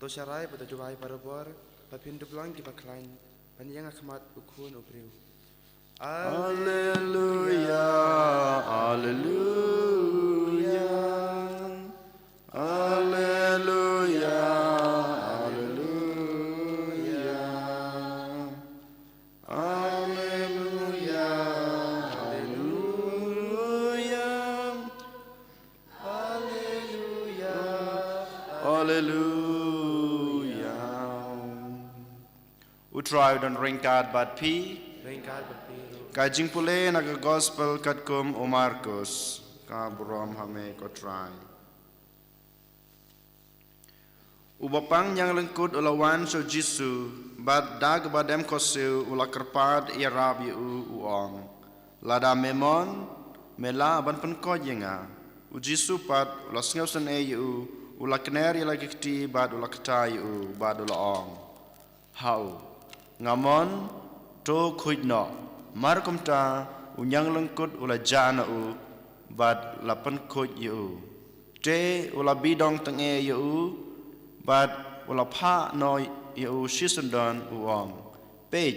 to syarai pada juai parabor papin dublang di baklan panjang akhmat ukun upriu. Alleluia, Alleluia, Alleluia, Alleluia, Alleluia, Alleluia, Alleluia. Utrai dan ringkat bat pi. Ringkat berpiru. Kajing pule naga gospel katkum o Markus ka buram hame ko try. Ubapang yang lengkut ulawan so Jisu bad dag badem kosu ula kerpad irab yu uong. Lada memon mela ban pen ko jenga. U Jisu pat ula sngosen e yu ula kner ila gikti bad ula kta yu bad ula ong. Hau ngamon to khujno markum ta unyang lengkut ula jana u bad lapan khuj yu te ula bidong tenge yu bad ula pha no yu shisundon uong pej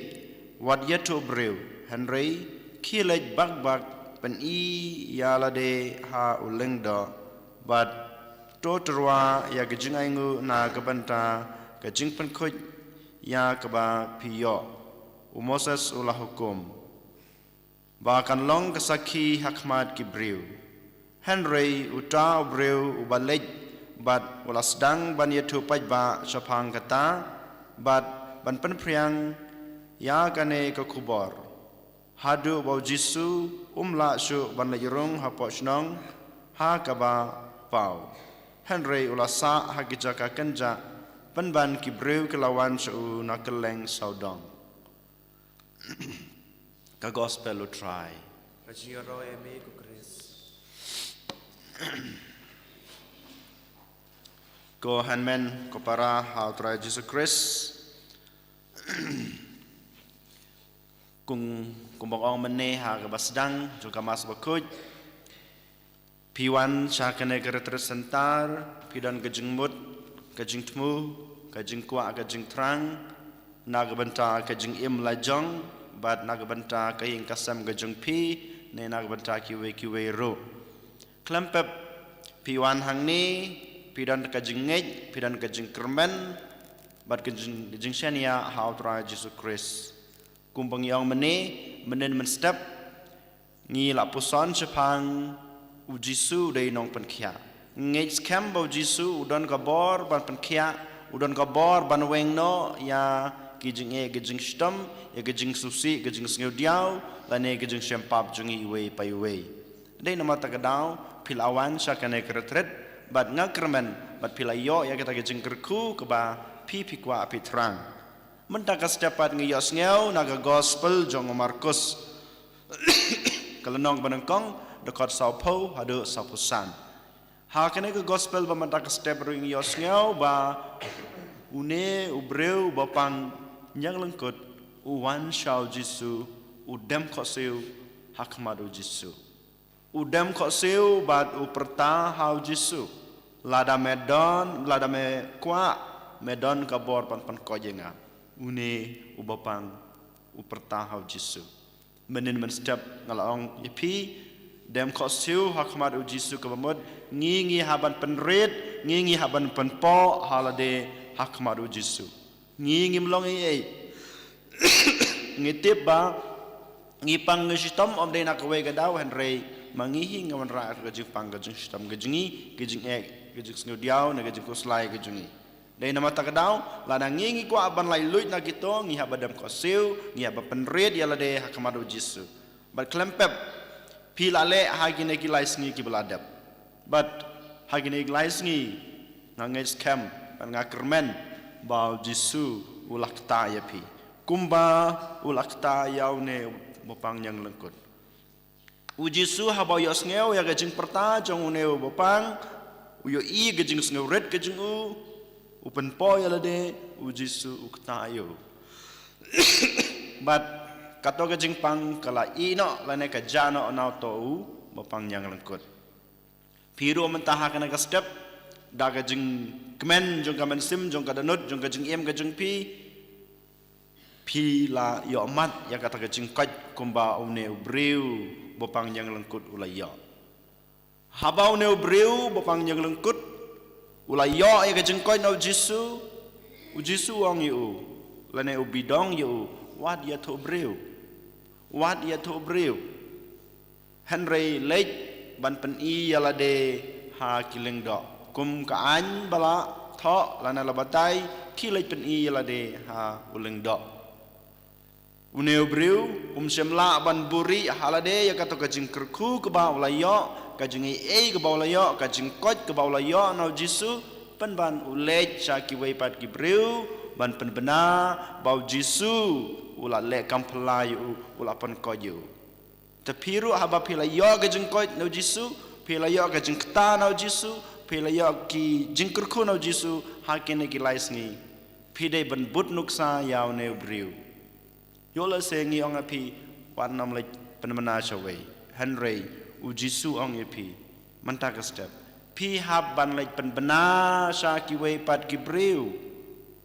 wat yetu brew henry kilej bag pen i yala de ha ulengdo bad to terwa ya gejingaingu na gabanta gejing pen khuj ya kaba piyo Moses ulah hukum. Bahkan long kesaki hakmat kibriu. Henry uta ubriu ubalej bat ulah sedang ban yetu pajba sapang kata bat ban penpriang ya kane ke kubor. Hadu bau Jisu umla su ban lejurung hapok snong ha kaba pau. Henry ulah sa hakijaka kenja penban kibriu kelawan su nakeleng saudong. Ka gospel utrai. Kajiro eme ku Kris. Ko hanmen ko para hau trai Jesus Christ. Kung bong mene ha ka basdang juga mas bakuj. Piwan sa kene kerepresentar pidan kajing mut kajing tmu kajing kwa kajing terang nagbanta kajing im lajong bad nagbanta kaing kasam kajing pi ne nagbanta kiwe ro klempep piwan hang ni pidan kajing ngej pidan kajing kermen bad kajing senia how tra Jesus Christ kumbang yang menen step ngi la puson sepang u Jisu dei nong penkia ngej kem bo Jisu udon kabor ban penkia udon kabor ban wengno ya gijing gijing stem ya gijing susi gijing sngudiau lane gijing sempap jungi iwe paiwe dei nama tagadau pilawan sakane kretret bad ngakrmen bad pilayo ya kita gijing kerku keba kwa pitrang mentakas dapat ngiyos ngeu naga gospel jong Markus kalenong banengkong dekat Sao Paulo hadu sapusan ha kene ke gospel ba mentakas step ring ngiyos ngeu ba une ubreu bapang yang lengkut uwan shau Jisu udem khoseu hakmadu Jisu udem khoseu bad uperta hau Jisu lada medon lada me kwa medon kabor pan kojenga une ubapang uperta hau Jisu menin men step ngalaong yepi dem khoseu hakmadu Jisu kabamod ngingi haban penred ngingi haban penpo halade hakmadu Jisu ngi mlong ei ngitip ba ngipang ngistom om de nak we gadaw henry mangihi ngawan ra ka jing pang ka jing stam ka jingi ka jing ek ka jing snudiaw na ka jing kuslai ka jingi de nama ta gadaw la na ngi ko aban lai luit na kito ngi habadam ko siu ngi haba penred yala de hakmadu Jisu but klempep pilale hagine ki lais ngi ki beladap but hagine ki lais ngi ngangis kem ngakermen bau Jisu ulak ta yapi kumba ulak ta yaune bopang yang lengkut u Jisu habau yos ngeu ya gajing perta jong uneu bopang uyo i gajing ngeu red gajing u upen po yalade u Jisu ukta ayo but kato gajing pang kala ino lane ka jano onau to u bopang yang lengkut piru mentaha kana ka step da ka jing kemen jong ka men sim jong ka danut jong ka jing em ka jing pi la yo mat ya kata ka jing kaj kumba umne ubriu bopang yang lengkut ulayo habau ne ubriu bopang yang lengkut ulayo ya ka jing kaj na Jisu ong yu lane ubidong yu wat ya to ubriu Henry late ban pen i yala de ha kileng do kum ka an bala tho lana labatai ki late pen i yala de ha uleng do uneu briu semla ban buri halade ya kato ka jing kerku ke ba ulayo ka jing e ke ba ulayo ka jing kot ke ba ulayo na Jisu pen ban ulet sha ki wei pat ki briu ban pen bena bau Jisu ula le kampla yu ula pen ko yu Tapiru haba pilayo ka jingkot na Jisu, pilayo ka jingkta na Jisu, pilayo ki jingkurku na Jisu, hakene ki laisngi, pide ban but nuksa yaw ne briu. Yola sengi ong api wan nam le penmana shawai, Henry u Jisu ong api, mantaka step. Pi hab ban le penbana sha ki wei pat ki briu.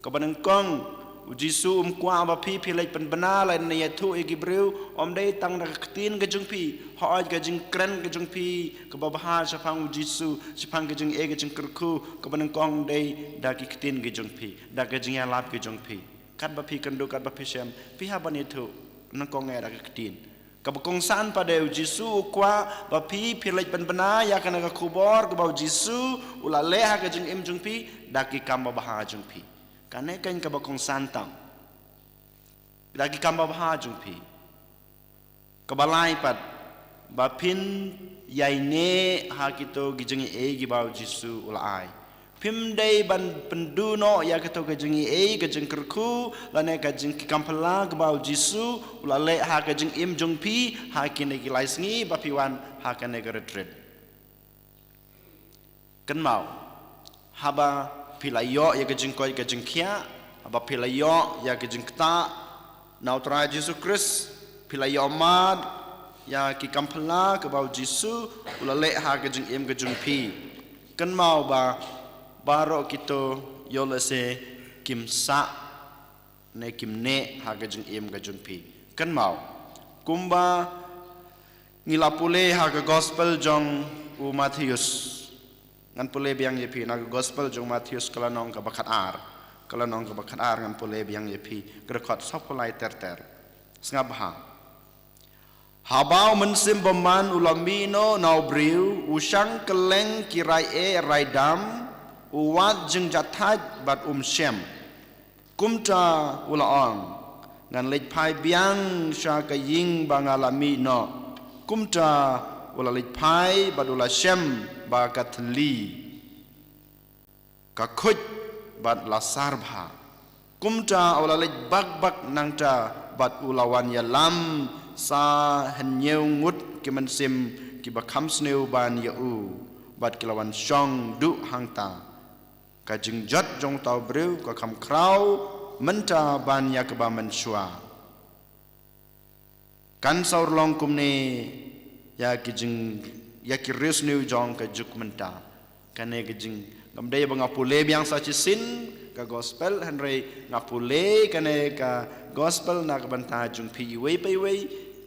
Kabanang kong Jisu kwa ba pi lek pen bana la ne tu e gibreu dei tang na ktin ga jung pi ha ga jing kren ga jung pi ka ba ha sa phang Jisu si phang ga jing e ga jing kurku ka ban kong dei da ki ktin ga jung pi da ga jing ya lap ga jung pi kat ba pi kan do kat ba pi sem pi ha ban tu na kong e da ga ktin ka ba kong san pa de Jisu kwa ba pi lek pen bana ya kana ga kubor ga ba Jisu ula le ha ga jing im jung pi da ki kam ba ha jung pi Kane kan ka bakong santang. Lagi kamba bahajung pi. Kabalai pat bapin yaine hakito gijengi e gibau Jisu ulai. Pim dei ban penduno ya kato gijengi e gijeng kerku lane gijeng kampala gibau Jisu ulale ha gijeng im jung pi hakine gilaisngi bapiwan hakane geretred. Kan mau haba pilayo ya gejing koi gejing kia aba pilayo ya gejing kta nautra Yesus Kristus pilayo mad ya ki kampala ke bau Jisu ulale ha gejing im gejing pi kan mau ba baro kito yole se kimsa ne kimne ha gejing im gejing pi kan mau kumba ngilapule ha ke gospel jong u Matius ngan pule biang yepi na gospel jong Matius kalanong ka bakat ar ngan pule biang yepi grekot sopolai terter sngabha habau mensim beman ulamino nau briu usang keleng kirai e raidam uwat jeng jathaj bat shem kumta ulaong ngan lej pai biang sha ka ying bangalami no kumta ula lej pai bat ula shem ba katli kakuj bat lasarbha kumta ula lej bak nangta bat ulawan yalam sa henyeu ngut kimensim kibakam sneu ban yau bat kilawan shong du hangta kajing jot jong tau breu ka kam krau menta ban yakba menshua kan saur long kumne ya kijing ya kiris new jong ka juk menta kane kijing ngamdaya bangapule biang sa chisin ka gospel Henry ngapule kane ka gospel na kabanta jung pi wei pai wei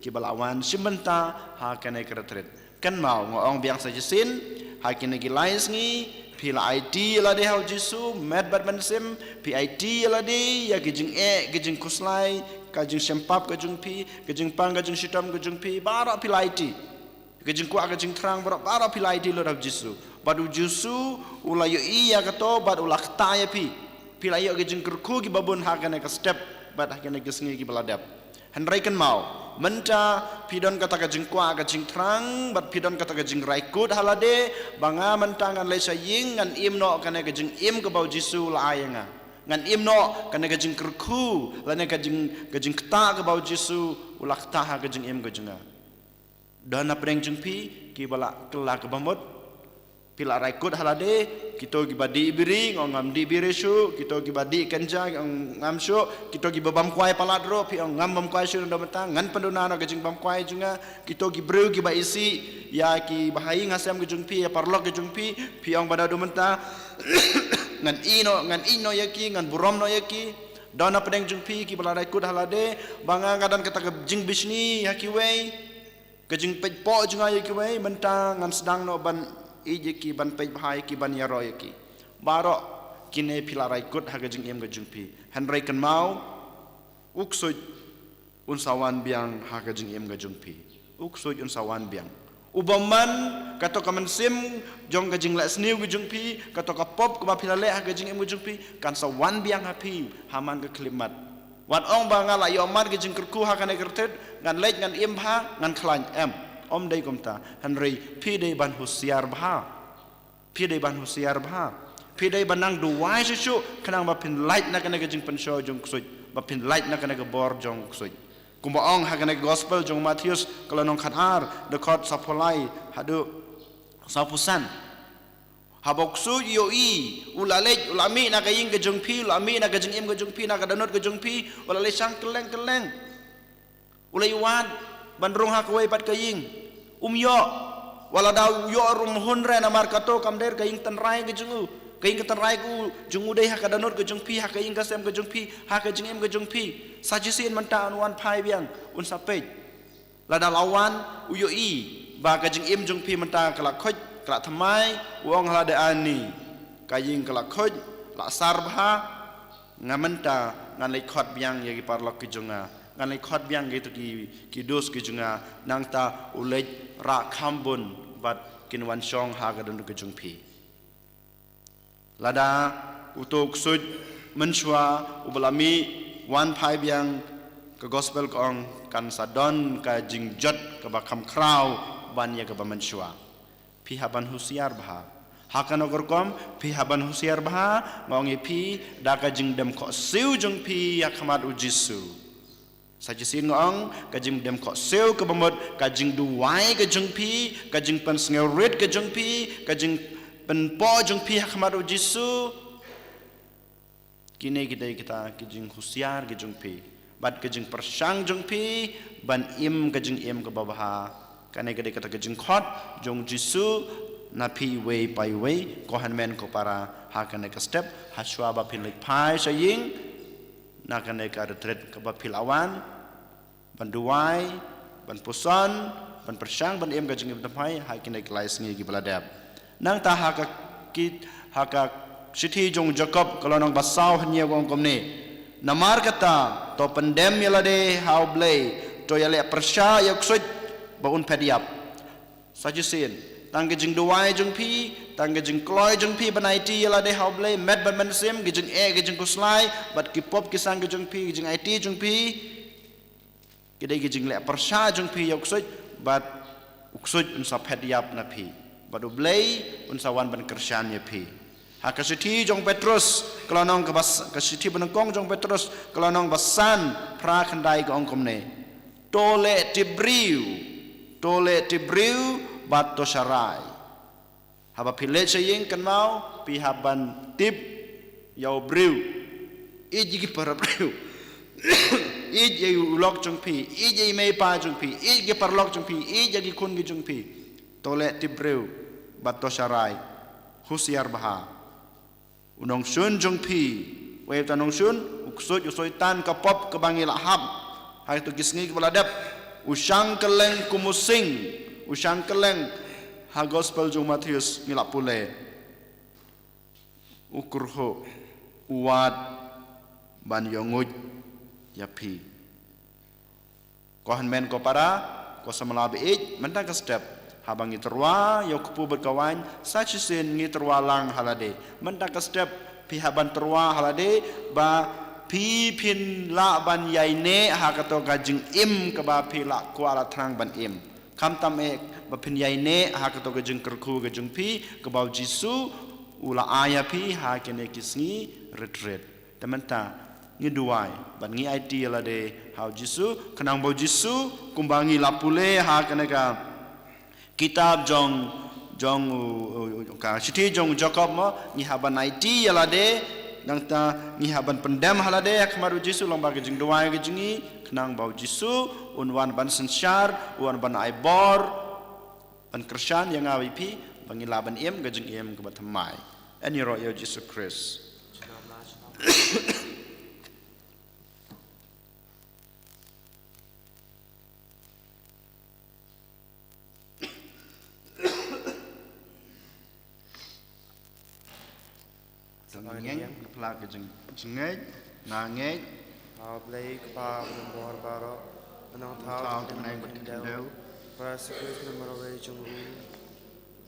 ki balawan simenta ha kane kretret kan mau ngong biang sa chisin ha kine ki lais ngi pi la IT la de hau Jisu med bat mansim pi IT la de ya kijing kijing kuslai ka jing sempap ka jung pi kijing pang ka jing sitam ka jung pi bara pi la IT Gajing kuat gajing terang bara pilai di luar Jisu. Badu Jisu ulayo iya kato bad ulak taya pi. Pilai yo gajing kerku ki babun hakane ka step bad hakane ka sengi ki baladap. Henry kan mau menta pidon kata gajing kuat gajing terang bad pidon kata gajing raikut halade banga mentangan lesa ying ngan imno kane gajing im ke bau Jisu la ayanga. Ngan imno kane gajing kerku lane gajing kta ke bau Jisu ulak taha gajing im gajinga. Dan apa yang jengpi kibala kelak kebamut pila raikut halade kita gibadi ibiri ngam di biresu kita gibadi kenja ngam syu kita gibam kwai paladro pi ngam bam kwai syu ndo metang ngan penduna na gejing bam kwai junga kita gibreu giba isi ya ki bahai ngasam gejung pi ya parlok gejung pi pi ong bada do menta ngan ino yaki ngan burom no yaki dona pedeng jung pi ki bala raikut halade banga ngadan kata gejing bisni yaki wei gejing pej po junga yaki wei menta ngam sedang no ban ije ki ban pej bahai ki ban yaro ki baro kine pilarai kut haga jing em ga jungpi henry kan mau uksoj unsawan biang haga jing em ga jungpi uksoj unsawan biang ubaman kato kaman sim jong ga jing la sniu ga jungpi kato ka pop ka pilale haga jing em ga jungpi kan sawan biang hapi haman ga klimat wan ong ba ngala yo man ga jing kerku haga ne kertet ngan lej ngan em ha ngan klan em om dai komta henry pi dai ban husiar bha pi dai ban husiar bha pi dai banang duwai su kanang ba pin light na kana jing pensho jong ksoj ba pin light na kana bor jong ksoj kumba ong ha kana gospel jong Matius kalau nong khatar de khot sapolai hadu sapusan habok su yo i ulalej ulami na kaying ke jong pi ulami na ka jing em ke jong pi na ka danot ke jong pi ulalej sang keleng ulai wan bandrung ha kawai pat kaying yo wala daw yo rum hunre na markato kamder kaying tanrai ke jungu kaying tanrai ku jungu dei ha kadanot ke jung pi ha kaying kasem ke jung pi ha ke jing em ke jung pi sajisin menta anuan pai biang un sapej lada lawan uyo i ba ke jing em jung pi menta kala khoj kala thamai wong hala de ani kaying kala khoj la sarbha ngamenta ngan le khot biang ye parlok ke junga ngan lai khot biang gitu ki dos ki junga nang ta ulej ra khambun bat kin wan song ha ga dun ke jung pi lada utuk sud menshwa ubalami wan phai biang ke gospel kong kan sadon ka jing jot ka ba kham krau ban ya ka ba menshwa pi haban husiar bha hakan ogor kom pi haban husiar bha ngongi pi da ka jing dem kho siu jung pi ya khamat u jisu sajisin ngong kajing dem kho seu ke bamot kajing duwai ke jung pi kajing pen sngerit ke jung pi kajing pen po jung pi hakmaru jisu kini kita kajing husiar ke jung pi bat kajing persang jung pi ban im kajing im ke babaha kane gede kata kajing khot jung jisu na pi way by way ko hanmen ko para hakane ke step haswa ba pilik pai saying na kane ka retret ka ba pilawan ban duwai ban pusan ban persang ban em ka jing tampai hai kine klais ngi gi baladap nang ta haka sithi jong jacob kalau nang basau hanya wong komne namar kata to pendem yalade how blay to yale persha yaksoj baun pediap sajisin tang jing duwai jong pi tang jing kloy jong pi ban it yalade how blay met ban ban sim gi jing gi jing kuslai bat ki pop ki sang gi jong pi gi jing it jong pi kidai gi jing le persha jong pi yaksoj bat uksoj unsa pediap na pi badu blay unsa wan ban kershan ya pi hakasithi jong Petrus kelonong ke bas kasiti benengkong jong Petrus kelonong basan pra khandai ke ongkomne tole tibriu bat to sharai haba pile saying kan mau pi haban tip yau briu iji ki para briu iji ulok jong pi iji mei pa jong pi iji parlok jong pi iji gi kun gi jong pi tole tibriu bat to sharai husiar baha unong sun jong pi wei tanong sun uksoj usoitan ka pop ka bangil hab hai tu gisngi baladap usang keleng kumusing usang keleng ha gospel jong Matius ngilap pule ukurho uwat ban yonguj yapi ko hanmen ko para ko samalabi ej mentang ka step habang iterwa yo kupu berkawan sachisin ngiterwa lang halade mentak ke step pi haban terwa halade ba pi pin la ban yaine ha kato gajing im ke ba pi la kuala trang ban im kam tam ek ba pin yaine ha kato gajing kerku gajing pi ke bau jisu ula aya pi ha kene kisngi retret tementa ngiduai ban ngi it halade ha jisu kenang bau jisu kumbangi lapule ha kene ka kitab jong jong ka shiti jong Jacob mo ni haban IT yalade nang ta ni haban pendam halade akmaru Jisu long ba gejing doai gejingi kenang bau Jisu unwan ban sensyar unwan ban aibor ban Krisyan yang awi pi bangilaban gejing ke batamai ani ro yo Jisu Christ Ngeng pelak jengeng nangeng Blake pa bor baro anang tao thao nang kendau Persecution numero junggu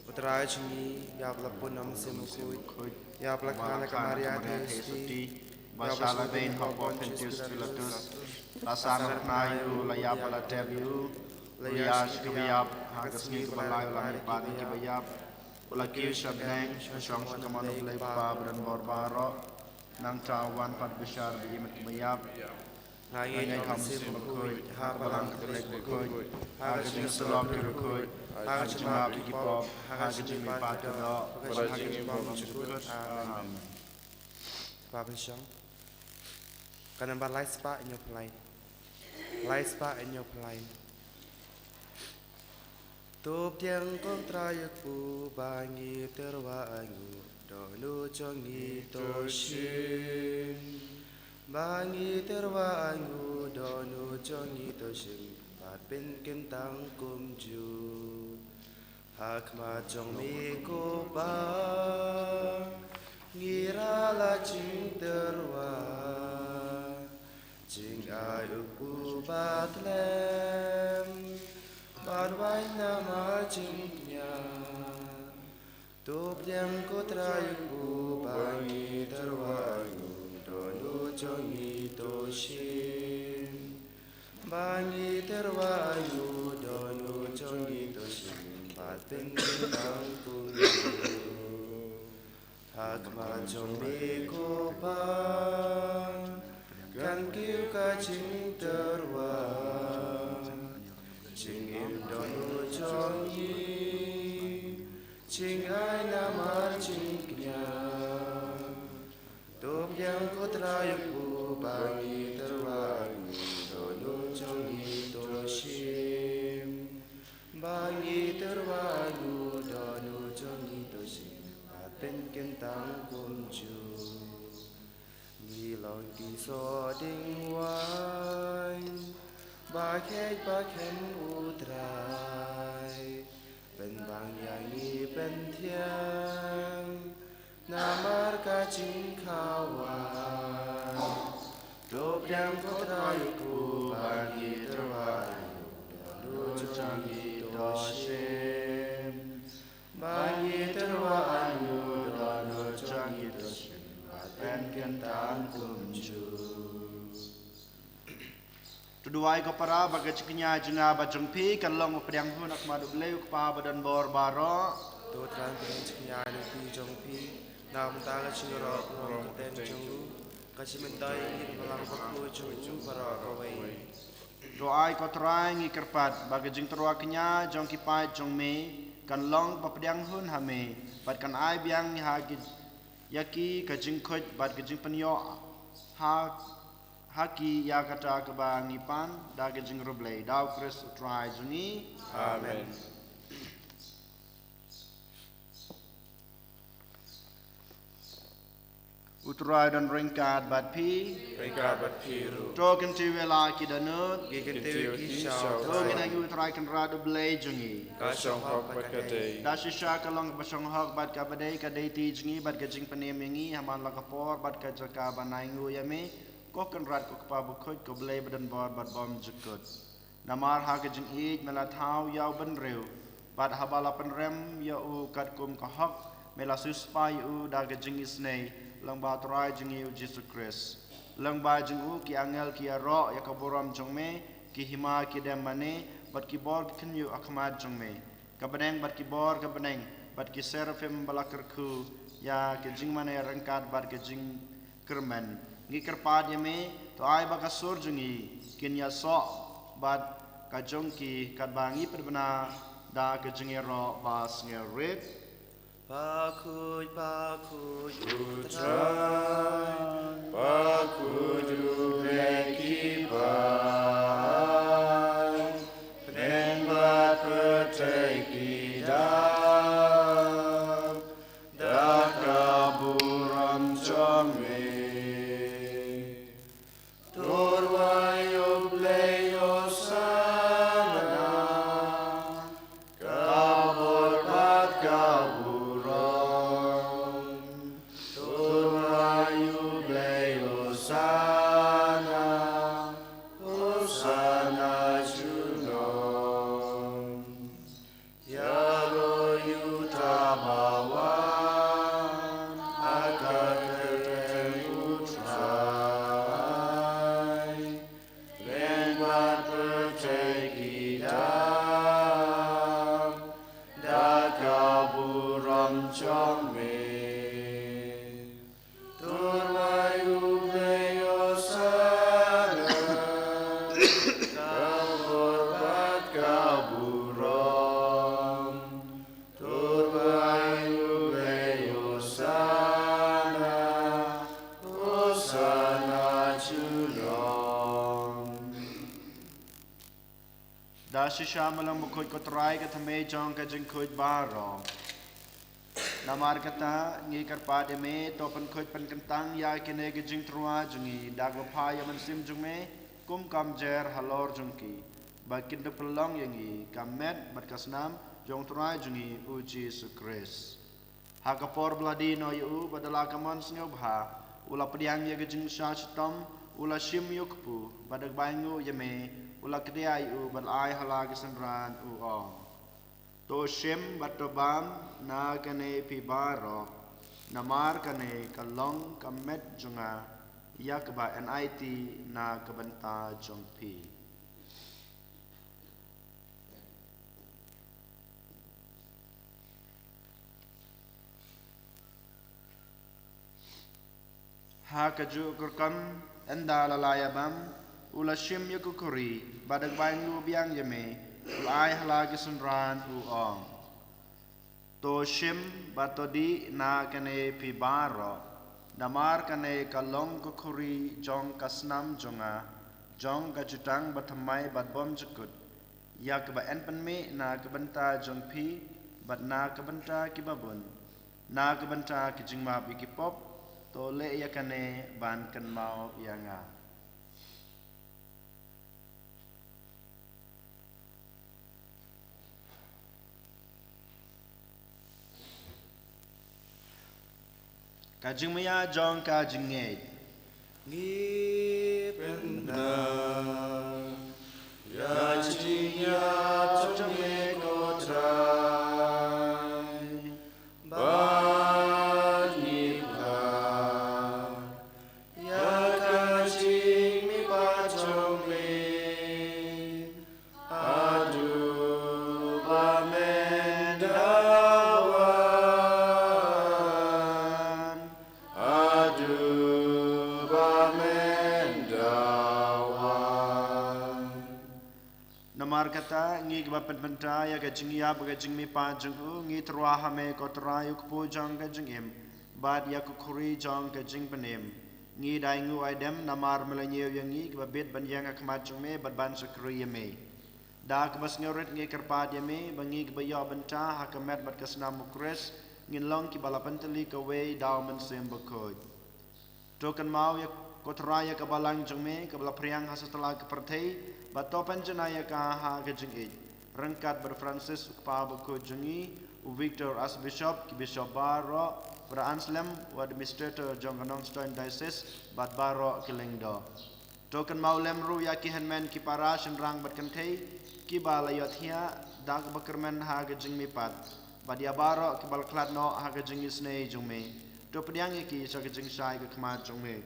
Utrai chungi Yabla punam simukui Yabla kana kamaria testi Basala bain hopon pentus pilatus Rasana nayu layap ala tebiu Layash kebiyap hagas ngi kebalai lamit bani kebiyap Ulaki syabneng syong sakamanu belai pa dan borbaro Nang cawan pat besar bijimat kebiyap Ngai kamsi berkoi Habalang kebelik berkoi Hagas ngi selok berkoi Hagas jemab ikipop Hagas jemi pat kedok Hagas jemab cukut Amin Babi syong Kanamba light spa in your plane Light spa in your plane Top tiang kontra yakpu bangi terwangu Donu jongi toshin Bangi terwangu donu jongi toshin Pat bin kentang kumju Hakma jong mi ko ba Ngira la jing terwa Jing ayu ku batlem Barwai nama jingnya Tup yang ku terayu bangi terwangu Donu jongi toshin Bangi terwangu donu jongi toshin Batin bintang kunju Hakma jongi ku bang Kan kiu ka jing terwang Jing im donu jongi Jing ai namar jingnya Tup yang ku terayu bangi terwangu Donu jongi toshim Bangi terwangu donu jongi toshim Batin kentang kunju Nilong kiso ding wine Ba khen utrai Ben bang yang ni ben tiang Namar ka jing kawan Dop yang kotrayu ku bagi terwayu Donu jongi toshim Bagi terwayu Donu jongi toshim Ben kentang kumju Tuduai ko para baga ciknya jenga bajengpi kan long pedang hun ak madu bleu pa badan bor baro Tu tran pin ciknya ni pi jong pi Nam ta la chingro rong ten jong Kasimentai ni malang paklu jong para rawai doai ko trai ngi kerpat baga jing terwaknya jong kipai jong me kan long pa pedang hun hame bat kan ai biang ni ha yaki ka jing khoj bat ka jing panyo ha haki ya kata kebangipan da ka jing rublei dau kris utrai jungi Amen utrai dan ringkat bat pi Ringkat bat piru token ti wela ki danut Gigen tewi ki syau token ayu utrai kan radu blei jungi Kasyong hok bat kadei da shisha ka long basong hok bat ka badai ka dei ti jungi bat ka jing panemingi haman la kapor bat ka jaka banaingu yame ko kan rat ko pa bu khoj ko blei badan bor bat bom jukut namar ha ka jing ik mela thau yau ban reu bat habala pen rem ya u kat kum ka hok mela suspai u da ka jing isnei lang ba trai jing u Jesus Christ lang ba jing u ki angel ki ro ya ka boram jong me ki hima ki dem mane bat ki bor kin yu akmat jong me ka beneng bat ki bor ka beneng bat ki serafim balakar ku ya ke jing mane rangkat bat ke jing kermen ngi kerpad yame to ai ba ka sur jungi kin ya so bat ka jong ki kat bangi perbena da ke jing ro bas ngerit Pakuj putra pakuju lekipan penenbat perteki dam dakaburam chome turwayub leyosana kabur pat kaburam turwayub leyosana Hosana Junom Yaro Yutabawan Akaketen Utrai Lengwan Pertegidam Dakaburam Chome Turwayub leyosana Kabur kaburam Turwayub leyosana Hosana Junom Dashisha malang bukod kotray katame jong kajing kod baro Namar kata ngi karpade me topan kod pankantang ya kine kajing trua jungi dagopaya mansim jungme kum kamjer halor jungki bakin de pelong yangi kamet batkasnam jong trai jungi uji sukres hakapor bladino yu badala kamon snobha ula pediang ya gejing shachitom ula shim yukpu badag bangu yame ula kediai u balai halagi sanran u ong to shim batobam na kane pibaro namar kane kalong kamet junga yakba NIT na kabanta jongpi ha kaju kurkam enda lalayabam ula shim yukukuri badag bangu biang yame ulai halagi sunran u ong to shim batodi na kane pibaro namar kane kalong kukuri jong kasnam jonga jong kajutang batamai batbom jekut yak ba en penme na kabanta jong pi bat na kabanta kibabun na kabanta kijingma bikipop to le yakane ban kan mau yanga kajing maya jong kajing ngej Ngi Penda Yajinya Chome Kotrai Banipa Yakajing mi pachome Adu bamendawan Adu Namar kata ngi kebapan benta ya kajing ya bagajing mi pa jengku ngi terwa hame kotra yuk pu jang kajing im bad ya kukuri jang kajing penim ngi daingu aidem namar melanyew yang ngi kebabit ban yang akmat jeng me bad ban sakri me da kebas nyoret ngi kerpad ya me bangi kebayo benta hakamet bad kasna mukres ngin long ki balapan teli kawe daw men sem bakoj token mau ya kotra ya kabalang jeng me kabala priang hasatala kepertei Batopan jenaya kaha kejeng ej rengkat ber Francis pa bako jengi u Victor as bishop ki bishop baro ber Anselm wa administrator jongkanong Stein diocese bat baro kilengdo token maulem ru ya ki henmen ki para shenrang bat kentei ki balayot hia dak bakermen ha kejeng mipat badia baro ki bal klat no ha kejeng isne jongme to pediang ki sa kejeng sai ke kmat jongme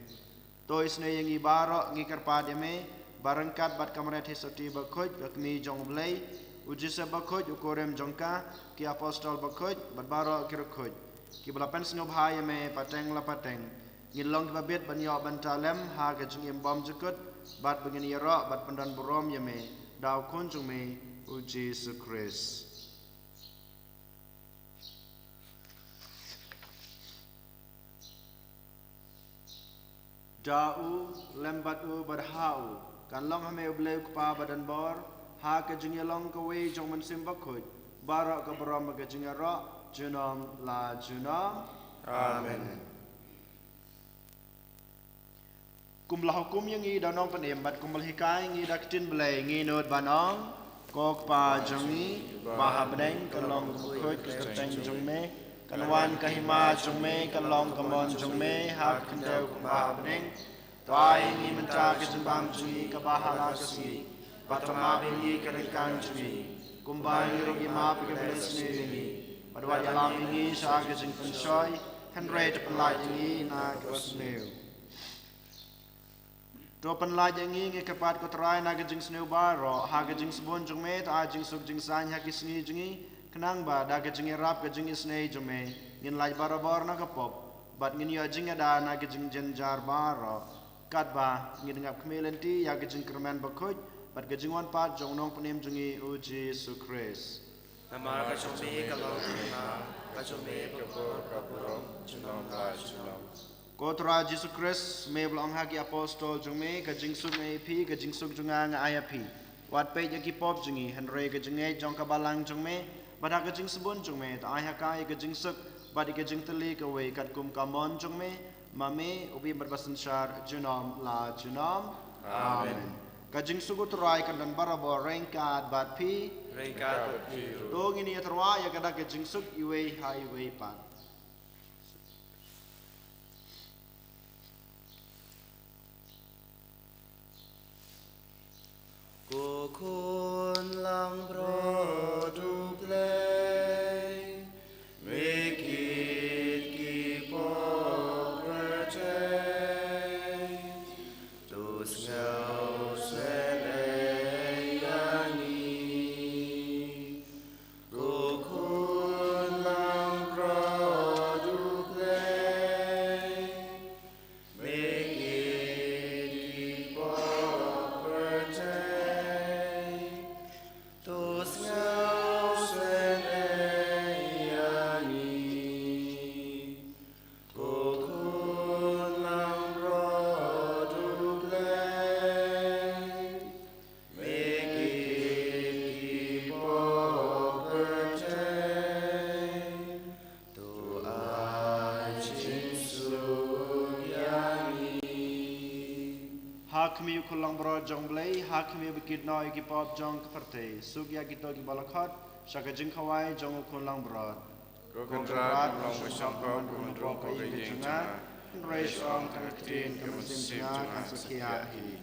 to isne yangi baro ngikar pademe barangkat bat kamret hisoti bakoj bakmi jong blay ujisa bakoj ukorem jongka ki apostol bakoj bat baro kirukoj ki balapan snob haya me pateng la pateng ngilong babit banyo bantalem ha ka jingim bom jukut bat bangin yaro bat pandan burom yame daw kunjung me uji sukris dau lembat u badhau kan long hame ubleu kpa badan bor ha ke jing long ko we jong man sim bakhut bara ka baram ke jing ra junam la junam Amen. Kumlah hukum yang ngi danong panem bat kumal hikai ngi daktin belai ngi not banong kok pa jongi maha beneng kalong khoi keteng jongme kanwan kahima jongme kalong kamon jongme hak kendau maha beneng toai ngi menta ke jembang jongi ka bahala kasi patama bengi kalikan jongi kumbai rogi ma pe beles ni padwa yalam ngi sa ke jing pensoi kan rate pelai ngi na ke wasneu Topan la jangi nge kapat ko try na gajing sneu ba ro ha gajing sebon jong me ta jing suk jing san ha kisni jingi kenang ba da gajing rap gajing snei jong me ngin lai barabar na kapop bat ngin ya jing da na gajing jenjar ba ro kat ba ngin ngap kmelenti ya gajing kerman ba khoj bat gajing wan pat jong nong panem jingi o Jesu Christ Nama ka chome ka long na ka chome ka por ka porom junam la junam. Kotra Jesu Christ me blong hagi apostol jong me ka jing suk me pi ka jing suk junga nga aya pi wat pe yaki pop jingi henre ka jing e jong ka balang jong me bada ka jing sebon jong me ta aya ka ka jing suk badi ka jing teli ka we kat kum ka mon jong me mame ubi berbasan syar junam la junam amen ka jing suk utrai kan dan barabo rengkat bat pi Rengkat berpiru. dong ini terwa ya kada ka jing suk iwe highway pat Kukun lang produklei, mekit kipok percay, tus ngau selayani. Kukun lang produklei, mekit kipok percay. Tus ngau selayani, kukun lang produklei, mekit kipok percay, tu ajin suryani. Hakmi kulang bro jong blai hakmi bikit noi ki pop jong kparte sugya ki to ki balakhat shaka jing khawai jong kulang bro Kokontrat long wisang ko kumudro ko gayeng janga raise on kaktin kamasim janga kasakia hi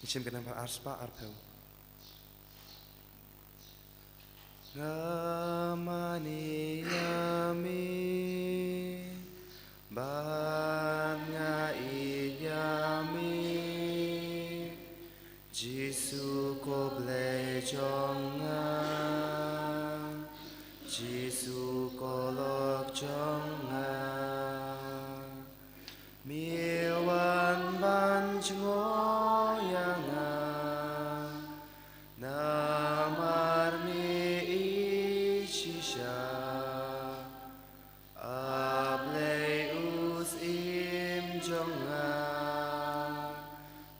Ichim kenapa arspa arpeu. Ngamani yami banga iyami Jisu ko ble jonga Jisu ko lok jonga Miwan ban ngoyanga Namar mi ishisha Ablei us im jonga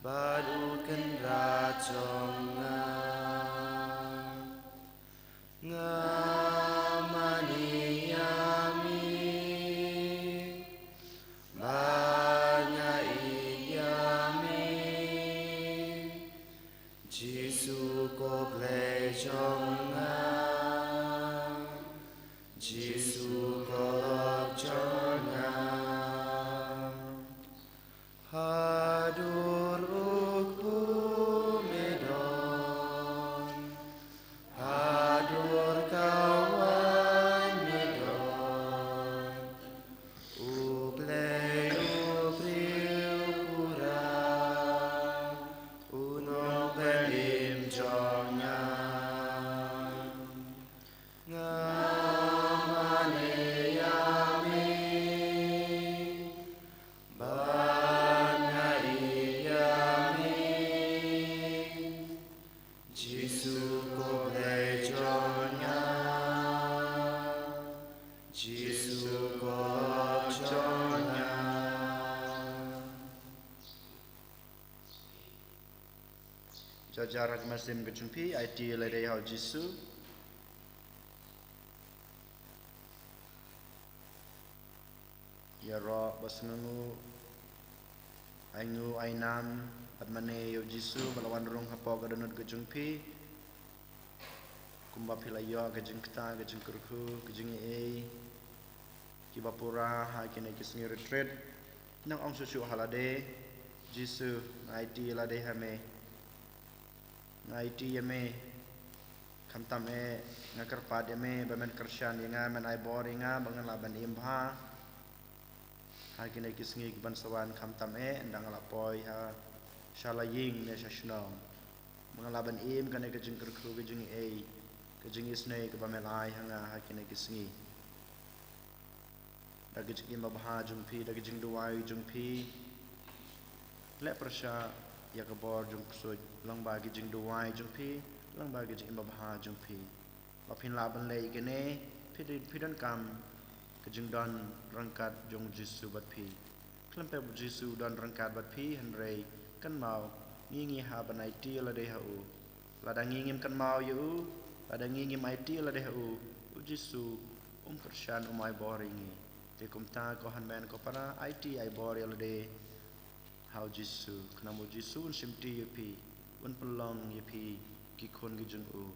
Badukan rajonga Ngamani yami Banya iyami Jisu ko ble jonga Jisu ko lok jonga Hadur ukku medon Hadur kawan medon Ublei ubriu kurang Unong belim jonga Ngamane yami Banya iyami Jisu ko ble jonga Jisu ko lok jonga Jajarak Muslim kejumpi IT ladai hau Jisu. Ya ro basngu aingu ainam atmane yo Jisu melawan rung hapo kadonut kejumpi. Kumba pilayo kejung kta kejung kurku kejung e kibapura hakine kisngi retreat nang ong susu halade Jisu IT ladai hame ngaiti yame kamtam e ngakarpad yame bamen kersyan yanga men ai boringa bangan laban imha hakine kisngi bansawan kamtam e ndang lapoi ha shalaying ne shashno mangalaban im kane kejing kerku kejing e kejing isne ke bamelai hanga hakine kisngi dagijing imabha jumpi dagijing duwai jumpi le persya ya kabor jung ksoj lang bagi jing duwai jung pi lang bagi jing babha jung pi lapin laban le igene pidan kam kejing don rangkat jung Jisu bat pi klempe Jisu don rangkat bat pi henrei kan mau ngingi ha banai ti la de hu lada ngingim kan mau yu lada ngingim ai ti la de hu Jisu persyan umai boringi te kumta ko hanmen ko para ai ti ai bor la de How Jisu, kenamo Jisu un simti yepi, un pelong yepi kikon gijung u.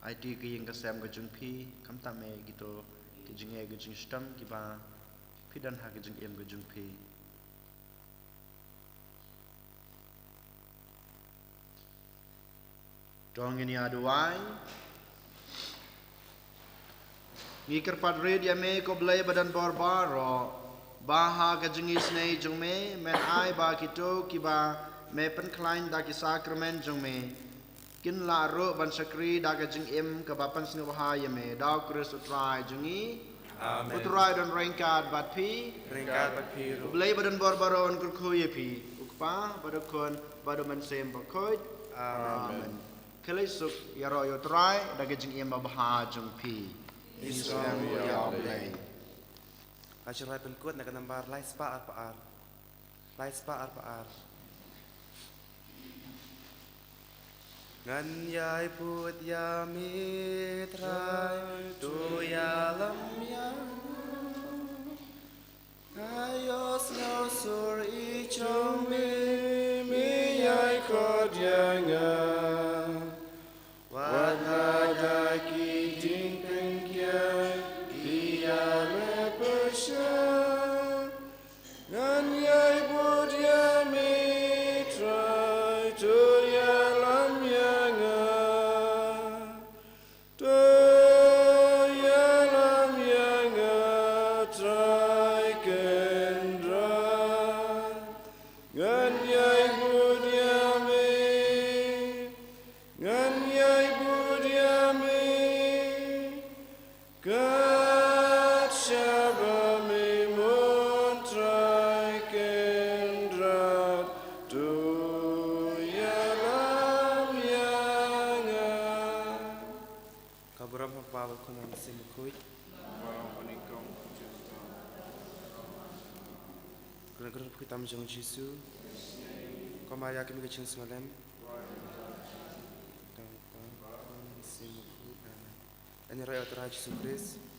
IT kiying kasem gijung pi, kam tame gitu gijung e gijung stam kiba pidan ha gijung em gijung pi. Dong ini aduai. Ngikir padre dia me ko belai badan barbaro. Baha kajengis nei jung me men ai ba kito kiba me pen klein da ki sakrament jung me kin la ro ban sakri da kajeng im ka bapan sing baha ye me da kris utrai jungi Amen utrai don rengkat bat pi Ringkat bat piru blai badan barbaron kur khu ye pi ukpa badakon badaman sem bakoi amen kelai suk ya ro yo trai da kajeng im baha jung pi Islam ya blai Asyurai penkut nak nambar lai spa arpaar Lai spa arpaar Ngan yai put ya mitrai Tu ya lam ya Ayos ngau sur i chong mi yai kod yanga Wadha ki jing peng kia Kia me persya Ngan yai put ya mi Kerana kita menjong Yesus. Kau mari yakin ke jeng sengalem. Ini raya terhadap Yesus Kristus.